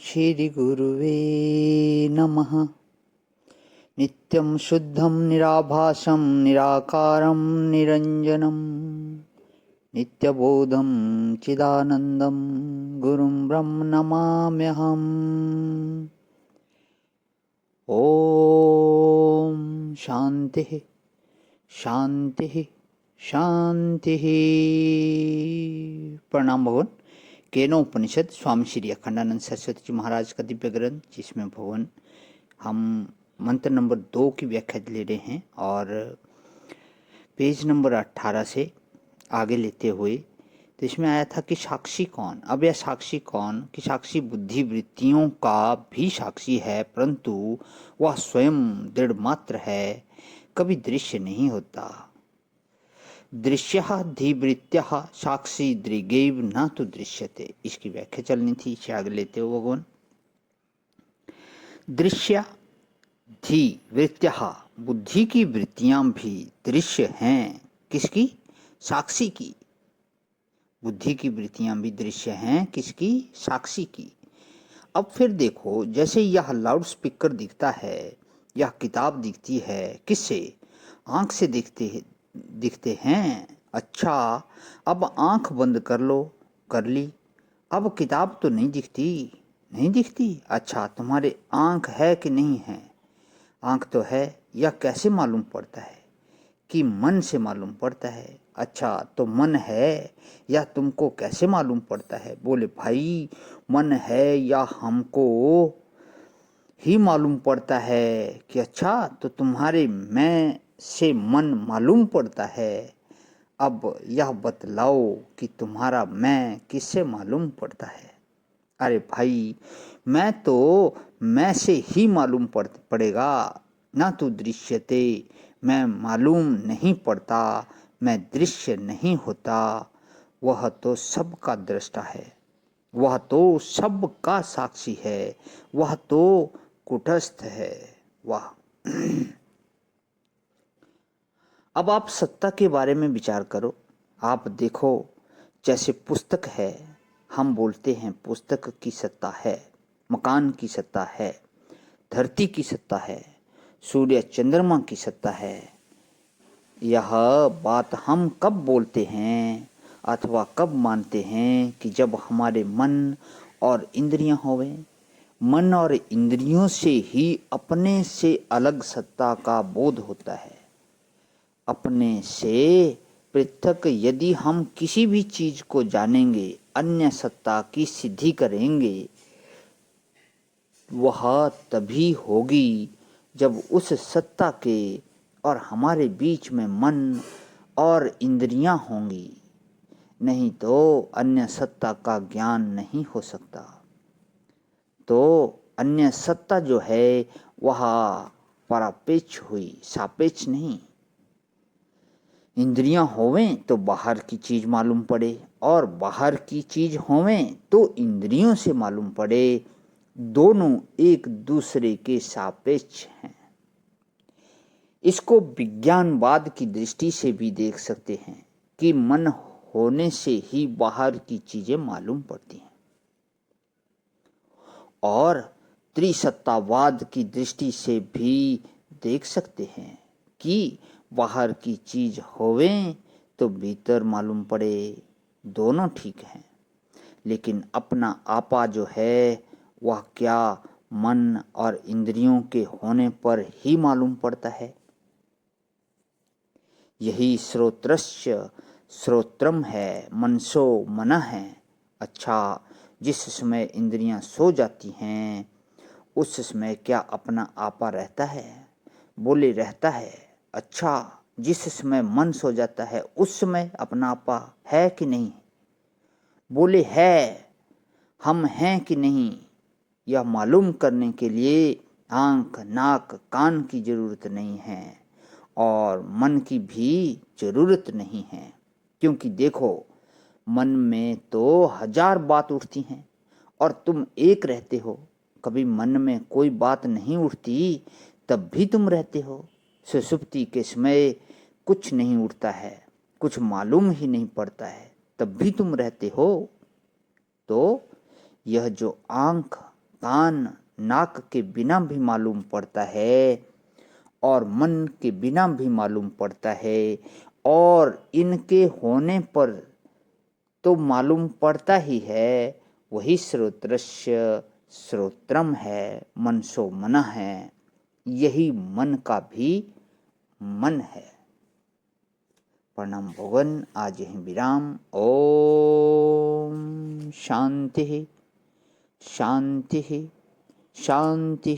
श्रीगुरुवे नमः। नित्यं शुद्धं निराभासं निराकारं निरञ्जनं नित्यबोधं चिदानन्दं गुरुं ब्रह्म नमाम्यहम्। ॐ शान्तिः शान्तिः शान्तिः। प्रणाम भगवान। केनोपनिषद स्वामी श्री अखंडानंद सरस्वती जी महाराज का दिव्य ग्रंथ, जिसमें भगवान हम मंत्र नंबर 2 की व्याख्या ले रहे हैं और पेज नंबर 18 से आगे लेते हुए तो इसमें आया था कि साक्षी कौन। अब यह साक्षी कौन कि साक्षी बुद्धि वृत्तियों का भी साक्षी है, परंतु वह स्वयं दृढ़ मात्र है, कभी दृश्य नहीं होता। दृश्यः धीवृत्त्यः साक्षी दृगैव न तो दृश्यते। इसकी व्याख्या चलनी थी, इसे आगे लेते हो भगवान। दृश्य धी वृत्त्यः, बुद्धि की वृत्तियां भी दृश्य हैं। किसकी? साक्षी की। बुद्धि की वृत्तियां भी दृश्य हैं, किसकी? साक्षी की। अब फिर देखो, जैसे यह लाउड स्पीकर दिखता है, यह किताब दिखती है, किससे? आंख से दिखते हैं। अच्छा, अब आंख बंद कर लो, कर ली, अब किताब तो नहीं दिखती। अच्छा, तुम्हारे आंख है कि नहीं है? आंख तो है। यह कैसे मालूम पड़ता है? कि मन से मालूम पड़ता है। अच्छा, तो मन है या तुमको कैसे मालूम पड़ता है? बोले भाई, मन है या हमको ही मालूम पड़ता है कि अच्छा, तो तुम्हारे मैं से मन मालूम पड़ता है। अब यह बतलाओ कि तुम्हारा मैं किससे मालूम पड़ता है? अरे भाई, मैं तो मैं से ही मालूम पड़ेगा ना। तो दृश्यते, मैं मालूम नहीं पड़ता, मैं दृश्य नहीं होता। वह तो सबका दृष्टा है, वह तो सबका साक्षी है, वह तो कुटस्थ है। वाह। अब आप सत्ता के बारे में विचार करो। आप देखो, जैसे पुस्तक है, हम बोलते हैं पुस्तक की सत्ता है, मकान की सत्ता है, धरती की सत्ता है, सूर्य चंद्रमा की सत्ता है। यह बात हम कब बोलते हैं अथवा कब मानते हैं? कि जब हमारे मन और इंद्रियां होवे। मन और इंद्रियों से ही अपने से अलग सत्ता का बोध होता है। अपने से पृथक यदि हम किसी भी चीज को जानेंगे, अन्य सत्ता की सिद्धि करेंगे, वह तभी होगी जब उस सत्ता के और हमारे बीच में मन और इंद्रियां होंगी। नहीं तो अन्य सत्ता का ज्ञान नहीं हो सकता। तो अन्य सत्ता जो है वह परापेक्ष हुई, सापेक्ष नहीं। इंद्रियां होवें तो बाहर की चीज मालूम पड़े, और बाहर की चीज होवें तो इंद्रियों से मालूम पड़े। दोनों एक दूसरे के सापेक्ष हैं। इसको विज्ञानवाद की दृष्टि से भी देख सकते हैं कि मन होने से ही बाहर की चीजें मालूम पड़ती हैं। और त्रिसत्तावाद की दृष्टि से भी देख सकते हैं कि बाहर की चीज होवे तो भीतर मालूम पड़े। दोनों ठीक हैं, लेकिन अपना आपा जो है वह क्या मन और इंद्रियों के होने पर ही मालूम पड़ता है। यही श्रोत्रस्य श्रोत्रम है, मनसो मन है। अच्छा, जिस समय इंद्रियां सो जाती हैं उस समय क्या अपना आपा रहता है? बोले रहता है। अच्छा, जिस समय मन सो जाता है उस समय अपना आपा है कि नहीं? बोले है। हम हैं कि नहीं, यह मालूम करने के लिए आंख, नाक, कान की जरूरत नहीं है और मन की भी जरूरत नहीं है। क्योंकि देखो, मन में तो 1000 बात उठती हैं और तुम एक रहते हो। कभी मन में कोई बात नहीं उठती तब भी तुम रहते हो। सुषुप्ति के समय कुछ नहीं उठता है, कुछ मालूम ही नहीं पड़ता है, तब भी तुम रहते हो। तो यह जो आंख, कान नाक के बिना भी मालूम पड़ता है और मन के बिना भी मालूम पड़ता है, और इनके होने पर तो मालूम पड़ता ही है, वही श्रोत्रस्य श्रोत्रम है, मनसो मना है, यही मन का भी मन है। प्रणाम भगवान, आज यहीं विराम। ओम शांति शांति शांति।